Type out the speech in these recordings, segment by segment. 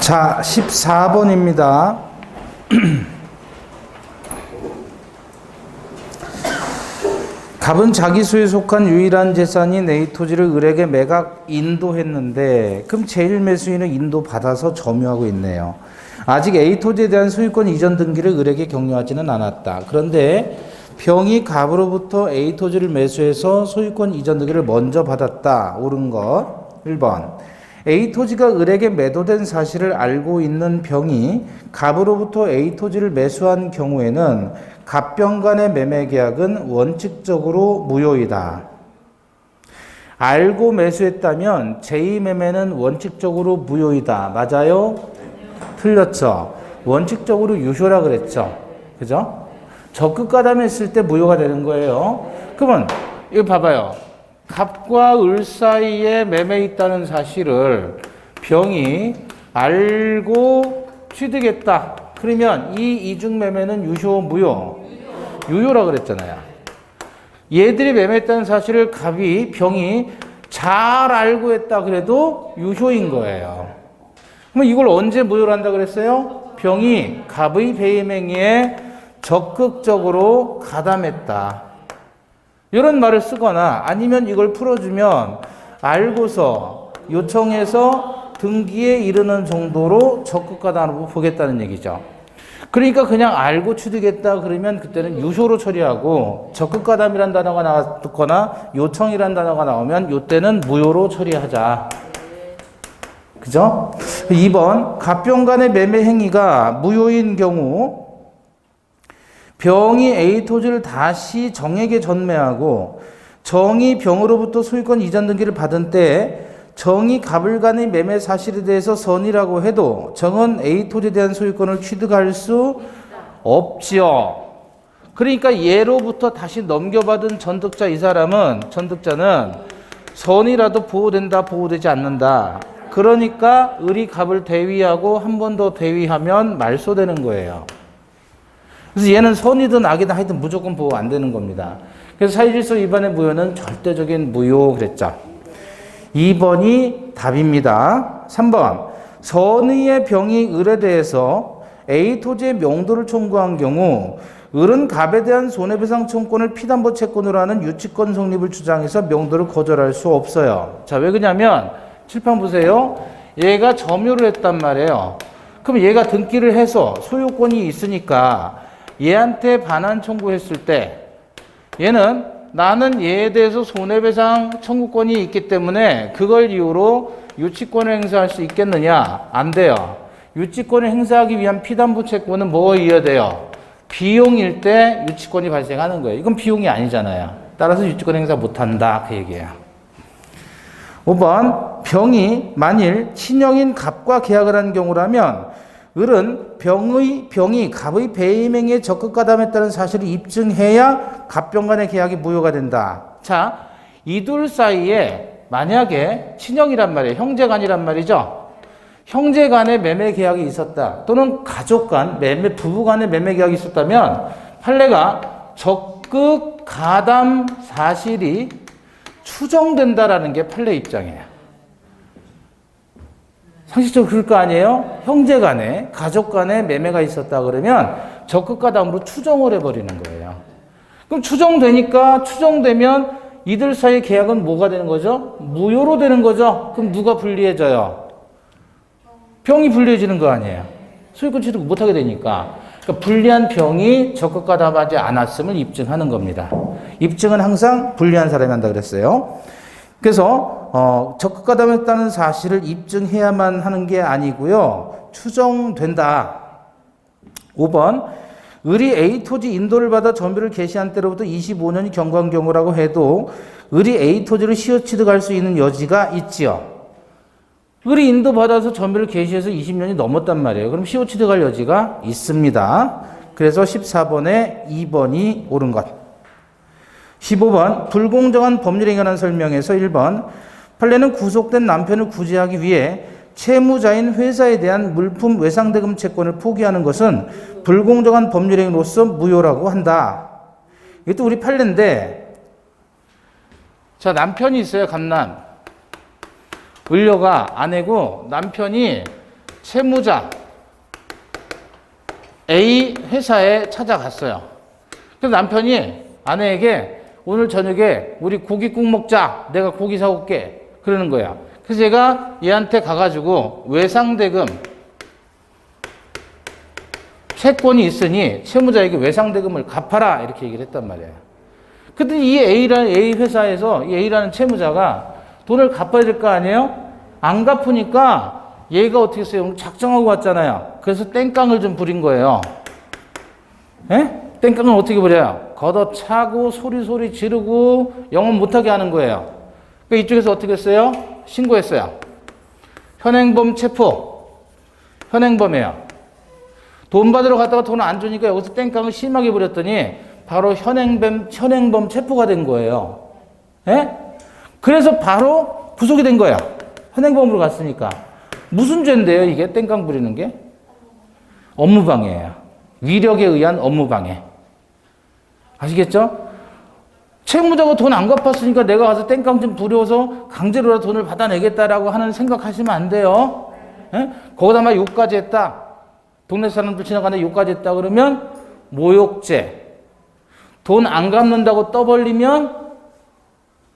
자, 14번입니다. 갑은 자기 수에 속한 유일한 재산인 A 토지를 을에게 매각 인도했는데, 그럼 제1매수인은 인도받아서 점유하고 있네요. 아직 A 토지에 대한 소유권 이전 등기를 을에게 격려하지는 않았다. 그런데 병이 갑으로부터 A 토지를 매수해서 소유권 이전 등기를 먼저 받았다. 옳은 것. 1번. A 토지가 을에게 매도된 사실을 알고 있는 병이 갑으로부터 A 토지를 매수한 경우에는 갑병 간의 매매 계약은 원칙적으로 무효이다. 알고 매수했다면 제2매매는 원칙적으로 무효이다. 맞아요? 틀렸죠? 원칙적으로 유효라 그랬죠? 그죠? 적극 가담했을 때 무효가 되는 거예요. 그러면 이거 봐봐요. 갑과 을 사이에 매매 있다는 사실을 병이 알고 취득했다. 그러면 이 이중 매매는 유효, 무효? 유효라 그랬잖아요. 얘들이 매매했다는 사실을 갑이, 병이 잘 알고 했다 그래도 유효인 거예요. 그럼 이걸 언제 무효로 한다 그랬어요? 병이 갑의 배임 행위에 적극적으로 가담했다. 이런 말을 쓰거나 아니면 이걸 풀어주면 알고서 요청해서 등기에 이르는 정도로 적극 가담으로 보겠다는 얘기죠. 그러니까 그냥 알고 취득했다 그러면 그때는 유효로 처리하고 적극 가담이란 단어가 나왔거나 요청이란 단어가 나오면 이때는 무효로 처리하자. 그죠? 2번 갑병 간의 매매 행위가 무효인 경우 병이 A 토지를 다시 정에게 전매하고 정이 병으로부터 소유권 이전 등기를 받은 때에 정이 갑을 간의 매매 사실에 대해서 선이라고 해도 정은 A 토지에 대한 소유권을 취득할 수 없지요. 그러니까 얘로부터 다시 넘겨받은 전득자 이 사람은 전득자는 선이라도 보호된다 보호되지 않는다. 그러니까 을이 갑을 대위하고 한 번 더 대위하면 말소되는 거예요. 그래서 얘는 선이든 악이든 하여튼 무조건 보호 안 되는 겁니다. 그래서 사유질서 위반의 무효는 절대적인 무효 그랬죠. 2번이 답입니다. 3번. 선의의 병이 을에 대해서 A 토지의 명도를 청구한 경우 을은 갑에 대한 손해배상 청구권을 피담보 채권으로 하는 유치권 성립을 주장해서 명도를 거절할 수 없어요. 자, 왜 그러냐면 칠판 보세요. 얘가 점유를 했단 말이에요. 그럼 얘가 등기를 해서 소유권이 있으니까 얘한테 반환 청구했을 때 얘는 나는 얘에 대해서 손해배상 청구권이 있기 때문에 그걸 이유로 유치권을 행사할 수 있겠느냐? 안 돼요. 유치권을 행사하기 위한 피담보 채권은 뭐에 의해야 돼요? 비용일 때 유치권이 발생하는 거예요. 이건 비용이 아니잖아요. 따라서 유치권 행사 못한다 그 얘기예요. 5번 병이 만일 친형인 갑과 계약을 한 경우라면 을은 병이 갑의 배임행위에 적극 가담했다는 사실을 입증해야 갑병 간의 계약이 무효가 된다. 자, 이 둘 사이에 만약에 친형이란 말이에요. 형제간이란 말이죠. 형제간의 매매 계약이 있었다. 또는 가족 간, 부부 간의 매매 계약이 있었다면 판례가 적극 가담 사실이 추정된다라는 게 판례 입장이에요. 상식적으로 그럴 거 아니에요? 형제 간에, 가족 간에 매매가 있었다 그러면 적극 가담으로 추정을 해버리는 거예요. 그럼 추정되면 이들 사이의 계약은 뭐가 되는 거죠? 무효로 되는 거죠? 그럼 누가 불리해져요? 병이 불리해지는 거 아니에요? 소유권 취득 못하게 되니까. 그러니까 불리한 병이 적극 가담하지 않았음을 입증하는 겁니다. 입증은 항상 불리한 사람이 한다 그랬어요. 그래서 적극 가담했다는 사실을 입증해야만 하는 게 아니고요. 추정된다. 5번. 을이 A 토지 인도를 받아 점유를 개시한 때로부터 25년이 경과한 경우라고 해도 을이 A 토지를 시효 취득할 수 있는 여지가 있지요. 을이 인도받아서 점유를 개시해서 20년이 넘었단 말이에요. 그럼 시효 취득할 여지가 있습니다. 그래서 14번에 2번이 옳은 것. 15번. 불공정한 법률행위에 관한 설명에서 1번. 판례는 구속된 남편을 구제하기 위해 채무자인 회사에 대한 물품 외상대금 채권을 포기하는 것은 불공정한 법률행위로서 무효라고 한다. 이것도 우리 판례인데, 자, 남편이 있어요. 갑남. 을려가 아내고 남편이 채무자 A 회사에 찾아갔어요. 그래서 남편이 아내에게 오늘 저녁에 우리 고깃국 먹자. 내가 고기 사올게. 그러는 거야. 그래서 얘가 얘한테 가가지고 외상대금 채권이 있으니 채무자에게 외상대금을 갚아라. 이렇게 얘기를 했단 말이에요. 근데 이 A 회사에서 이 A라는 채무자가 돈을 갚아야 될 거 아니에요? 안 갚으니까 얘가 어떻게 했어요? 오늘 작정하고 왔잖아요. 그래서 땡깡을 좀 부린 거예요. 예? 땡깡을 어떻게 부려요? 걷어차고 소리 지르고 영업 못하게 하는 거예요. 그러니까 이쪽에서 어떻게 했어요? 신고했어요. 현행범 체포. 현행범이에요. 돈 받으러 갔다가 돈을 안 주니까 여기서 땡깡을 심하게 부렸더니 바로 현행범 체포가 된 거예요. 예? 그래서 바로 구속이 된 거야. 현행범으로 갔으니까. 무슨 죄인데요, 이게? 땡깡 부리는 게? 업무방해예요. 위력에 의한 업무방해. 아시겠죠? 채무자가 돈 안 갚았으니까 내가 가서 땡깡 좀 부려서 강제로라도 돈을 받아내겠다라고 하는 생각하시면 안 돼요. 예? 거기다 막 욕까지 했다. 동네 사람들 지나가는데 욕까지 했다 그러면 모욕죄. 돈 안 갚는다고 떠벌리면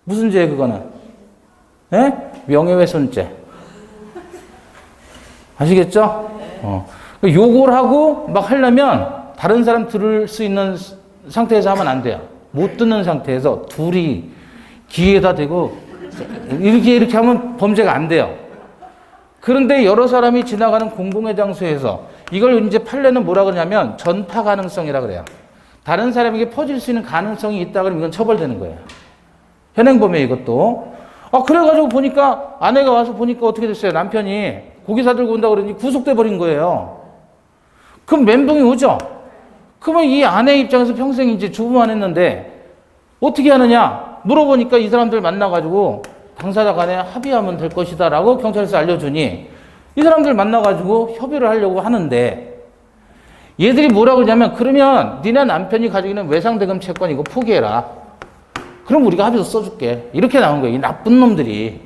무슨 죄예요, 그거는? 예? 명예훼손죄. 아시겠죠? 욕을 하고 막 하려면 다른 사람 들을 수 있는 상태에서 하면 안 돼요. 못 듣는 상태에서 둘이 귀에다 대고 이렇게 하면 범죄가 안 돼요. 그런데 여러 사람이 지나가는 공공의 장소에서 이걸 이제 판례는 뭐라 그러냐면 전파 가능성이라 그래요. 다른 사람에게 퍼질 수 있는 가능성이 있다 그러면 이건 처벌되는 거예요. 현행범이에요, 이것도. 그래가지고 보니까 아내가 와서 보니까 어떻게 됐어요? 남편이 고기 사들고 온다고 그러니 구속돼 버린 거예요. 그럼 멘붕이 오죠? 그러면 이 아내 입장에서 평생 이제 주부만 했는데 어떻게 하느냐? 물어보니까 이 사람들 만나가지고 당사자 간에 합의하면 될 것이다 라고 경찰에서 알려주니 이 사람들 만나가지고 협의를 하려고 하는데 얘들이 뭐라고 그러냐면 그러면 니네 남편이 가지고 있는 외상대금 채권 이거 포기해라. 그럼 우리가 합의서 써줄게. 이렇게 나온 거예요. 이 나쁜 놈들이.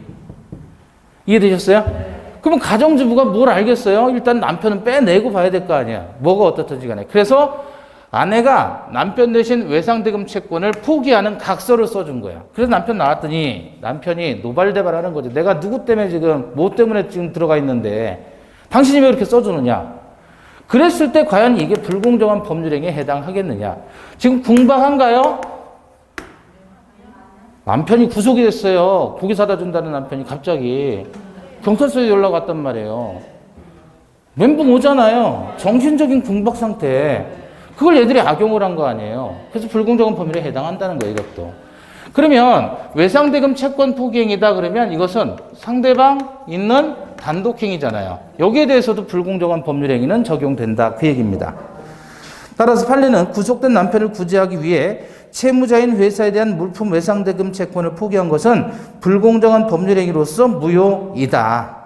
이해되셨어요? 그러면 가정주부가 뭘 알겠어요? 일단 남편은 빼내고 봐야 될 거 아니야. 뭐가 어떻든지 간에. 그래서 아내가 남편 대신 외상대금 채권을 포기하는 각서를 써준 거야. 그래서 남편 나왔더니 남편이 노발대발하는 거죠. 내가 누구 때문에 지금 뭐 때문에 지금 들어가 있는데 당신이 왜 이렇게 써주느냐. 그랬을 때 과연 이게 불공정한 법률행위에 해당하겠느냐. 지금 궁박한가요? 남편이 구속이 됐어요. 고기 사다 준다는 남편이 갑자기 경찰서에 연락 왔단 말이에요. 멘붕 오잖아요. 정신적인 궁박 상태. 그걸 얘들이 악용을 한 거 아니에요. 그래서 불공정한 법률에 해당한다는 거예요, 이것도. 그러면 외상대금 채권 포기행위다 그러면 이것은 상대방 있는 단독행위잖아요. 여기에 대해서도 불공정한 법률행위는 적용된다. 그 얘기입니다. 따라서 판례는 구속된 남편을 구제하기 위해 채무자인 회사에 대한 물품 외상대금 채권을 포기한 것은 불공정한 법률행위로서 무효이다.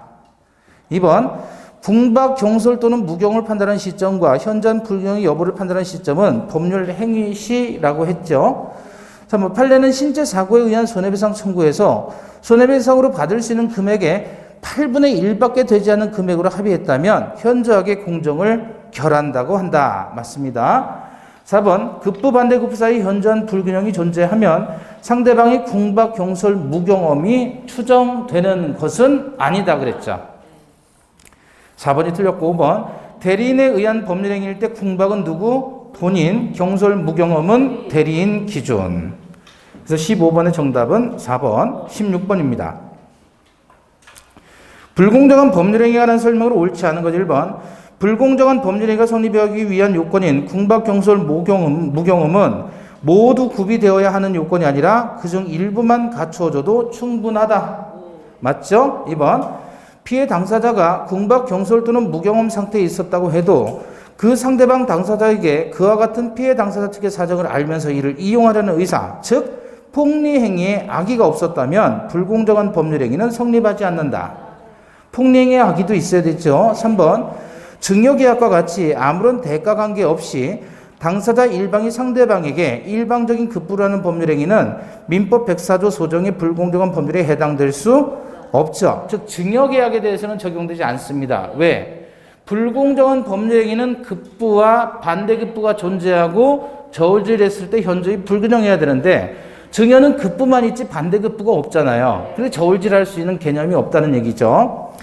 2번 궁박, 경솔 또는 무경을 판단하는 시점과 현저한 불경의 여부를 판단하는 시점은 법률 행위 시라고 했죠. 3번 판례는 신체 사고에 의한 손해배상 청구에서 손해배상으로 받을 수 있는 금액의 8분의 1밖에 되지 않는 금액으로 합의했다면 현저하게 공정을 결한다고 한다. 맞습니다. 4번 급부 반대 급부 사이 현저한 불균형이 존재하면 상대방의 궁박, 경솔, 무경험이 추정되는 것은 아니다 그랬죠. 4번이 틀렸고 5번 대리인에 의한 법률행위일 때 궁박은 누구? 본인, 경솔, 무경험은 대리인 기준. 그래서 15번의 정답은 4번, 16번입니다. 불공정한 법률행위에 관한 설명으로 옳지 않은 것 1번 불공정한 법률행위가 성립하기 위한 요건인 궁박, 경솔, 무경험은 모두 구비되어야 하는 요건이 아니라 그중 일부만 갖추어져도 충분하다. 맞죠? 2번 피해 당사자가 궁박, 경솔 또는 무경험 상태에 있었다고 해도 그 상대방 당사자에게 그와 같은 피해 당사자 측의 사정을 알면서 이를 이용하려는 의사, 즉 폭리행위에 악의가 없었다면 불공정한 법률행위는 성립하지 않는다. 폭리행위에 악의도 있어야 되죠. 3번 증여계약과 같이 아무런 대가관계 없이 당사자 일방이 상대방에게 일방적인 급부를 하는 법률행위는 민법 104조 소정의 불공정한 법률에 해당될 수 없죠. 즉 증여계약에 대해서는 적용되지 않습니다. 왜? 불공정한 법률행위는 급부와 반대급부가 존재하고 저울질했을 때 현저히 불균형해야 되는데 증여는 급부만 있지 반대급부가 없잖아요. 그래서 저울질할 수 있는 개념이 없다는 얘기죠.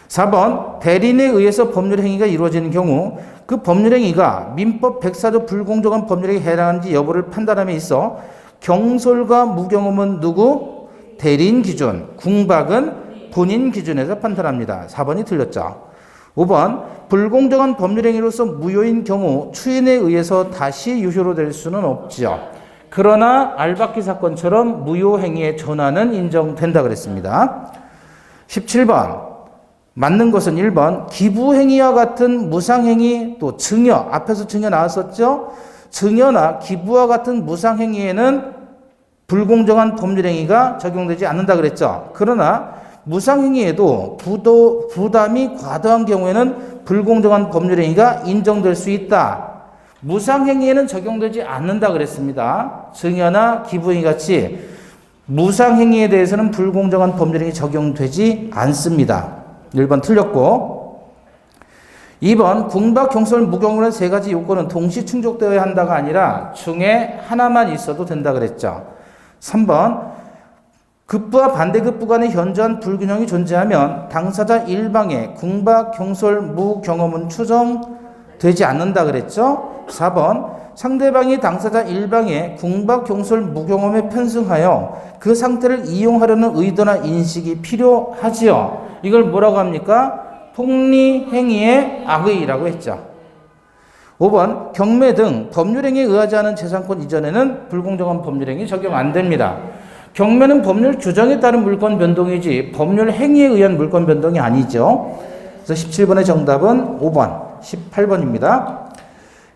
4번 대리인에 의해서 법률행위가 이루어지는 경우 그 법률행위가 민법 104조 불공정한 법률행위에 해당하는지 여부를 판단함에 있어 경솔과 무경험은 누구? 대리인 기준, 궁박은 본인 기준에서 판단합니다. 4번이 틀렸죠. 5번 불공정한 법률행위로서 무효인 경우 추인에 의해서 다시 유효로 될 수는 없지요. 그러나 알박기 사건처럼 무효행위의 전환은 인정된다 그랬습니다. 17번 맞는 것은 1번 기부행위와 같은 무상행위 또 증여 앞에서 증여 나왔었죠. 증여나 기부와 같은 무상행위에는 불공정한 법률행위가 적용되지 않는다 그랬죠. 그러나 무상행위에도 부담이 과도한 경우에는 불공정한 법률행위가 인정될 수 있다. 무상행위에는 적용되지 않는다 그랬습니다. 증여나 기부행위 같이 무상행위에 대해서는 불공정한 법률행위 적용되지 않습니다. 1번 틀렸고 2번 궁박, 경솔, 무경물의 세 가지 요건은 동시 충족되어야 한다가 아니라 중에 하나만 있어도 된다 그랬죠. 3번 급부와 반대급부 간의 현저한 불균형이 존재하면 당사자 일방에 궁박, 경솔, 무경험은 추정되지 않는다 그랬죠. 4번 상대방이 당사자 일방에 궁박, 경솔, 무경험에 편승하여 그 상태를 이용하려는 의도나 인식이 필요하지요. 이걸 뭐라고 합니까? 폭리행위의 악의라고 했죠. 5번 경매 등 법률행위에 의하지 않은 재산권 이전에는 불공정한 법률행위 적용 안 됩니다. 경매는 법률 규정에 따른 물권 변동이지 법률 행위에 의한 물권 변동이 아니죠. 그래서 17번의 정답은 5번, 18번입니다.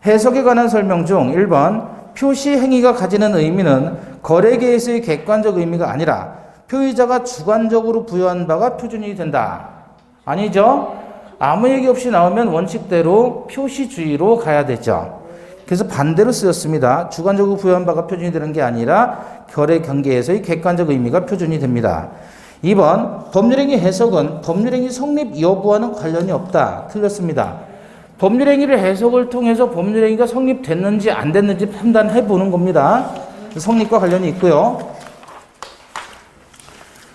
해석에 관한 설명 중 1번 표시 행위가 가지는 의미는 거래계에서의 객관적 의미가 아니라 표의자가 주관적으로 부여한 바가 표준이 된다. 아니죠? 아무 얘기 없이 나오면 원칙대로 표시주의로 가야 되죠. 그래서 반대로 쓰였습니다. 주관적으로 부여한 바가 표준이 되는 게 아니라 거래 경계에서의 객관적 의미가 표준이 됩니다. 2번 법률행위 해석은 법률행위 성립 여부와는 관련이 없다. 틀렸습니다. 법률행위를 해석을 통해서 법률행위가 성립됐는지 안 됐는지 판단해 보는 겁니다. 성립과 관련이 있고요.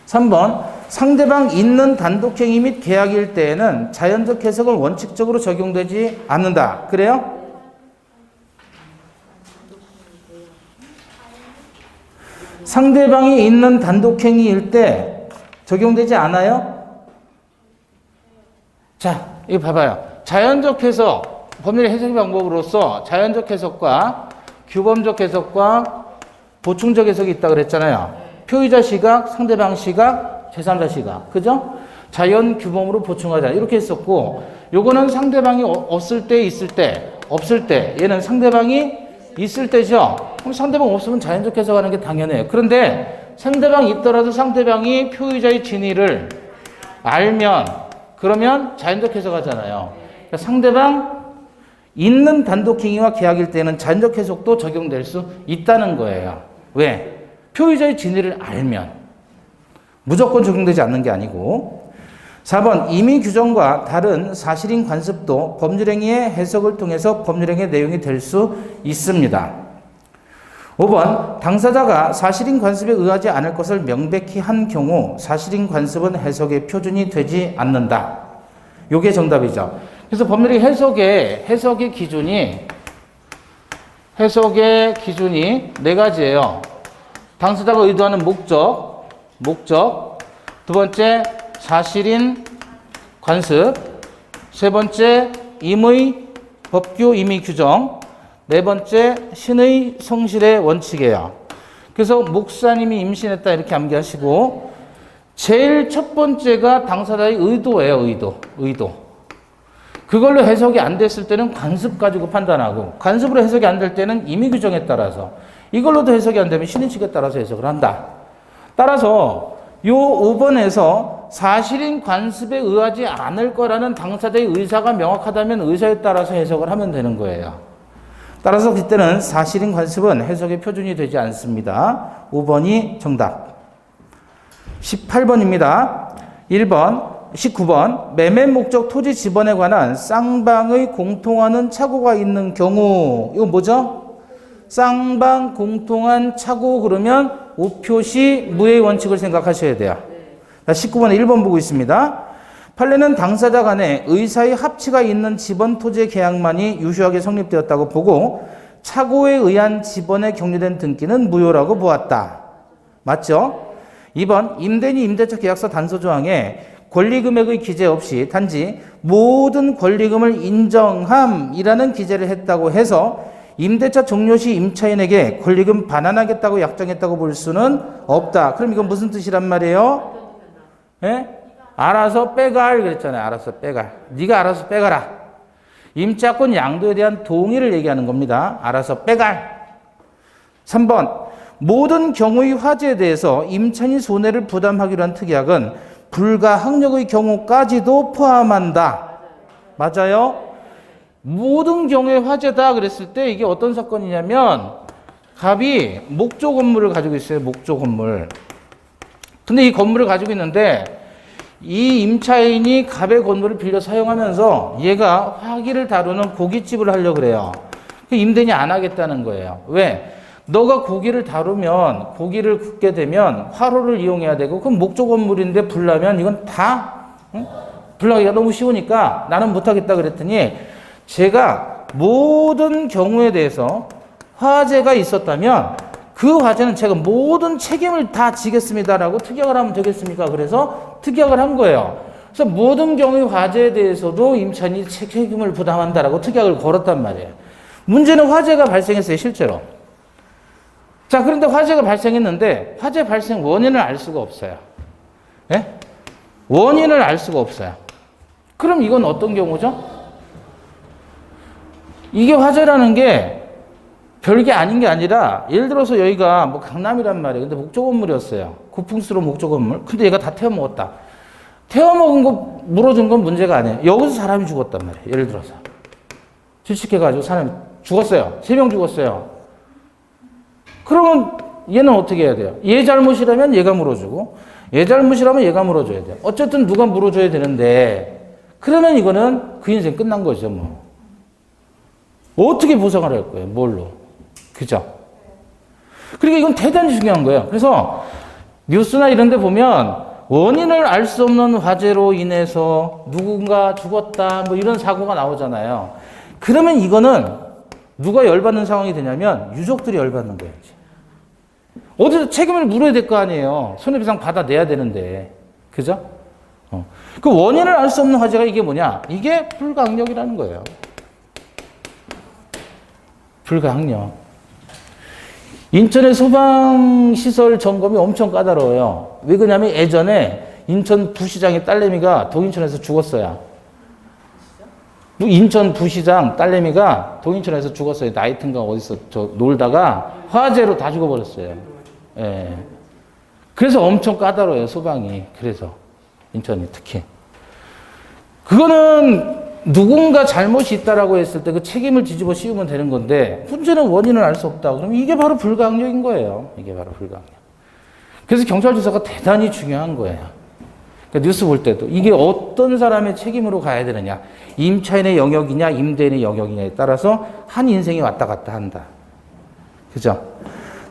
3번 상대방 있는 단독행위 및 계약일 때에는 자연적 해석은 원칙적으로 적용되지 않는다. 그래요? 상대방이 있는 단독행위일 때 적용되지 않아요? 자, 이거 봐봐요. 자연적 해석, 법률의 해석 방법으로서 자연적 해석과 규범적 해석과 보충적 해석이 있다고 그랬잖아요. 표의자 시각, 상대방 시각, 제3자 시각. 그죠? 자연 규범으로 보충하자. 이렇게 했었고, 요거는 상대방이 없을 때, 있을 때, 없을 때. 얘는 상대방이 있을 때죠. 그럼 상대방 없으면 자연적 해석하는 게 당연해요. 그런데 상대방이 있더라도 상대방이 표의자의 진위를 알면 그러면 자연적 해석하잖아요. 그러니까 상대방 있는 단독행위와 계약일 때는 자연적 해석도 적용될 수 있다는 거예요. 왜? 표의자의 진위를 알면 무조건 적용되지 않는 게 아니고. 4번 임의 규정과 다른 사실인 관습도 법률행위의 해석을 통해서 법률행위의 내용이 될 수 있습니다. 5번 당사자가 사실인 관습에 의하지 않을 것을 명백히 한 경우 사실인 관습은 해석의 표준이 되지 않는다. 이게 정답이죠. 그래서 법률의 해석의 기준이 네 가지예요. 당사자가 의도하는 목적, 두 번째 사실인 관습, 세 번째 임의 법규 임의 규정, 네 번째 신의 성실의 원칙이에요. 그래서 목사님이 임신했다 이렇게 암기하시고 제일 첫 번째가 당사자의 의도예요. 의도. 그걸로 해석이 안 됐을 때는 관습 가지고 판단하고 관습으로 해석이 안 될 때는 임의 규정에 따라서 이걸로도 해석이 안 되면 신의 측에 따라서 해석을 한다. 따라서 요 5번에서 사실인 관습에 의하지 않을 거라는 당사자의 의사가 명확하다면 의사에 따라서 해석을 하면 되는 거예요. 따라서 그때는 사실인 관습은 해석의 표준이 되지 않습니다. 5번이 정답. 18번입니다. 1번 19번 매매 목적 토지 지번에 관한 쌍방의 공통하는 착오가 있는 경우 이거 뭐죠? 쌍방 공통한 착오 그러면 우표시 무효의 원칙을 생각하셔야 돼요. 자, 19번에 1번 보고 있습니다. 판례는 당사자 간에 의사의 합치가 있는 지번 토지의 계약만이 유효하게 성립되었다고 보고 착오에 의한 지번에 격려된 등기는 무효라고 보았다. 맞죠? 2번 임대인이 임대차 계약서 단서 조항에 권리금액의 기재 없이 단지 모든 권리금을 인정함이라는 기재를 했다고 해서 임대차 종료 시 임차인에게 권리금 반환하겠다고 약정했다고 볼 수는 없다. 그럼 이건 무슨 뜻이란 말이에요? 예? 알아서 빼갈 그랬잖아요. 알아서 빼갈. 네가 알아서 빼가라. 임차권 양도에 대한 동의를 얘기하는 겁니다. 알아서 빼갈. 3번 모든 경우의 화재에 대해서 임차인이 손해를 부담하기로 한 특약은 불가항력의 경우까지도 포함한다. 맞아요? 모든 경우의 화재다 그랬을 때 이게 어떤 사건이냐면 갑이 목조 건물을 가지고 있어요. 목조 건물. 근데 이 건물을 가지고 있는데 이 임차인이 갑의 건물을 빌려 사용하면서 얘가 화기를 다루는 고깃집을 하려고 그래요. 임대인이 안 하겠다는 거예요. 왜? 너가 고기를 다루면 고기를 굽게 되면 화로를 이용해야 되고 그럼 목조 건물인데 불나면 이건 다 불나기가 너무 쉬우니까 나는 못하겠다 그랬더니 제가 모든 경우에 대해서 화재가 있었다면 그 화재는 제가 모든 책임을 다 지겠습니다라고 특약을 하면 되겠습니까? 그래서 특약을 한 거예요. 그래서 모든 경우의 화재에 대해서도 임차인이 책임을 부담한다라고 특약을 걸었단 말이에요. 문제는 화재가 발생했어요, 실제로. 자, 그런데 화재가 발생했는데 화재 발생 원인을 알 수가 없어요. 예? 원인을 알 수가 없어요. 그럼 이건 어떤 경우죠? 이게 화재라는 게 별게 아닌 게 아니라 예를 들어서 여기가 뭐 강남이란 말이에요. 근데 목조 건물이었어요. 고풍스러운 목조 건물. 근데 얘가 다 태워먹었다. 태워먹은 거 물어준 건 문제가 아니에요. 여기서 사람이 죽었단 말이에요. 예를 들어서 질식해가지고 사람이 죽었어요. 3명 죽었어요. 그러면 얘는 어떻게 해야 돼요? 얘 잘못이라면 얘가 물어주고 얘 잘못이라면 얘가 물어줘야 돼요. 어쨌든 누가 물어줘야 되는데 그러면 이거는 그 인생 끝난 거죠. 뭐 어떻게 보상을 할 거예요? 뭘로? 그죠? 그러니까 이건 대단히 중요한 거예요. 그래서 뉴스나 이런 데 보면 원인을 알 수 없는 화재로 인해서 누군가 죽었다 뭐 이런 사고가 나오잖아요. 그러면 이거는 누가 열받는 상황이 되냐면 유족들이 열받는 거예요. 어디서 책임을 물어야 될 거 아니에요. 손해배상 받아내야 되는데. 그죠? 그 원인을 알 수 없는 화재가 이게 뭐냐? 이게 불가항력이라는 거예요. 불가항력. 인천의 소방시설 점검이 엄청 까다로워요. 왜 그러냐면 예전에 인천 부시장의 딸내미가 동인천에서 죽었어요. 인천 부시장 딸내미가 동인천에서 죽었어요. 나이튼가 어디서 놀다가 화재로 다 죽어버렸어요. 예. 그래서 엄청 까다로워요, 소방이. 그래서 인천이 특히. 그거는 누군가 잘못이 있다라고 했을 때 그 책임을 뒤집어 씌우면 되는 건데 문제는 원인을 알 수 없다. 그러면 이게 바로 불가항력인 거예요. 이게 바로 불가항력. 그래서 경찰 조사가 대단히 중요한 거예요. 그러니까 뉴스 볼 때도 이게 어떤 사람의 책임으로 가야 되느냐. 임차인의 영역이냐 임대인의 영역이냐에 따라서 한 인생이 왔다 갔다 한다. 그죠?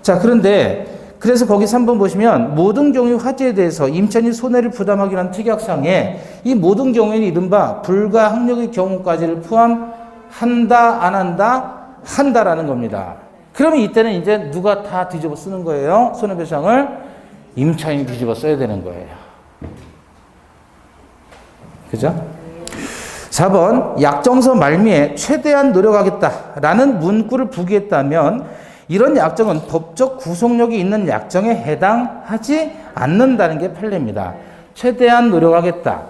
자, 그런데 그래서 거기 3번 보시면 모든 경우의 화재에 대해서 임차인이 손해를 부담하기로 한 특약상에 이 모든 경우에는 이른바 불가항력의 경우까지를 포함한다, 안 한다? 한다라는 겁니다. 그러면 이때는 이제 누가 다 뒤집어 쓰는 거예요? 손해배상을 임차인이 뒤집어 써야 되는 거예요. 그죠? 4번 약정서 말미에 최대한 노력하겠다라는 문구를 부기했다면 이런 약정은 법적 구속력이 있는 약정에 해당하지 않는다는 게 판례입니다. 최대한 노력하겠다,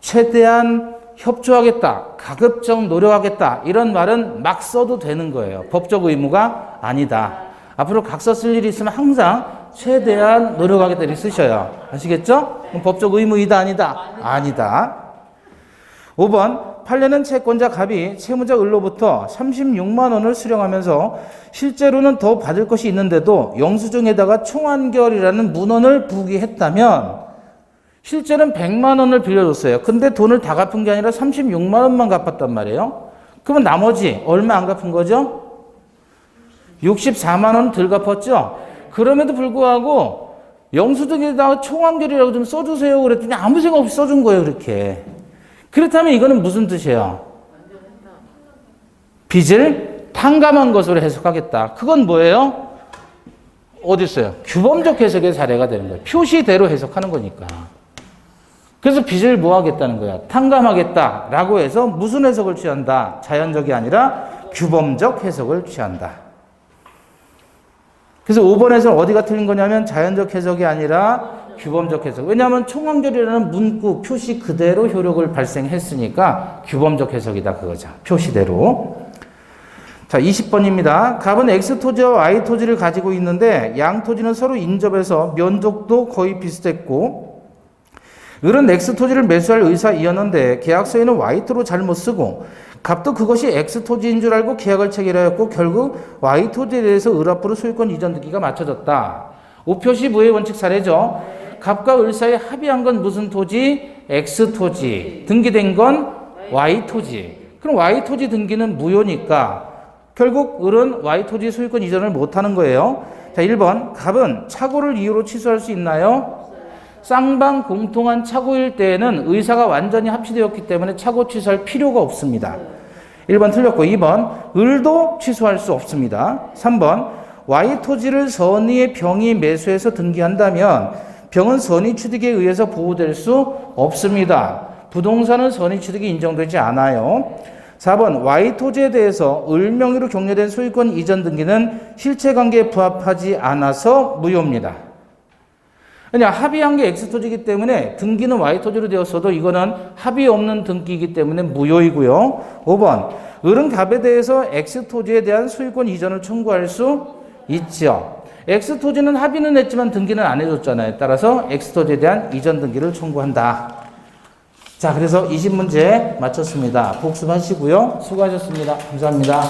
최대한 협조하겠다, 가급적 노력하겠다 이런 말은 막 써도 되는 거예요. 법적 의무가 아니다. 앞으로 각서 쓸 일이 있으면 항상 최대한 노력하겠다 이렇게 쓰셔요. 아시겠죠? 그럼 법적 의무이다 아니다? 아니다. 5번 판례는 채권자 갑이 채무자 을로부터 36만 원을 수령하면서 실제로는 더 받을 것이 있는데도 영수증에다가 총한결이라는 문헌을 부기했다면 실제는 100만 원을 빌려줬어요. 근데 돈을 다 갚은 게 아니라 36만 원만 갚았단 말이에요. 그러면 나머지 얼마 안 갚은 거죠? 64만 원 덜 갚았죠? 그럼에도 불구하고 영수증에다가 총환결이라고 좀 써주세요 그랬더니 아무 생각 없이 써준 거예요. 그렇게. 그렇다면 이거는 무슨 뜻이에요? 빚을 탕감한 것으로 해석하겠다. 그건 뭐예요? 어디 있어요? 규범적 해석의 사례가 되는 거예요. 표시대로 해석하는 거니까. 그래서 빚을 뭐 하겠다는 거야? 탕감하겠다라고 해서 무슨 해석을 취한다? 자연적이 아니라 규범적 해석을 취한다. 그래서 5번에서는 어디가 틀린 거냐면 자연적 해석이 아니라 규범적 해석. 왜냐하면 총환결이라는 문구 표시 그대로 효력을 발생했으니까 규범적 해석이다 그거죠. 표시대로. 자, 20번입니다. 갑은 X토지와 Y토지를 가지고 있는데 양 토지는 서로 인접해서 면적도 거의 비슷했고 을은 X토지를 매수할 의사이었는데 계약서에는 Y토로 잘못 쓰고 갑도 그것이 X토지인 줄 알고 계약을 체결하였고 결국 Y토지에 대해서 을 앞으로 소유권 이전 등기가 맞춰졌다. 5표시 무효의 원칙 사례죠. 갑과 을 사이에 합의한 건 무슨 토지? X토지. 등기된 건 Y토지. 그럼 Y토지 등기는 무효니까 결국 을은 Y토지 소유권 이전을 못하는 거예요. 자, 1번 갑은 착오를 이유로 취소할 수 있나요? 쌍방 공통한 착오일 때에는 의사가 완전히 합치되었기 때문에 착오 취소할 필요가 없습니다. 1번 틀렸고 2번 을도 취소할 수 없습니다. 3번 Y토지를 선의의 병이 매수해서 등기한다면 병은 선의 취득에 의해서 보호될 수 없습니다. 부동산은 선의 취득이 인정되지 않아요. 4번 Y토지에 대해서 을 명의로 격려된 소유권 이전 등기는 실체관계에 부합하지 않아서 무효입니다. 그냥 합의한 게 X토지이기 때문에 등기는 Y토지로 되었어도 이거는 합의 없는 등기이기 때문에 무효이고요. 5번 을은 갑에 대해서 X토지에 대한 소유권 이전을 청구할 수 있죠. X토지는 합의는 했지만 등기는 안 해줬잖아요. 따라서 X토지에 대한 이전 등기를 청구한다. 자, 그래서 20문제 마쳤습니다. 복습하시고요. 수고하셨습니다. 감사합니다.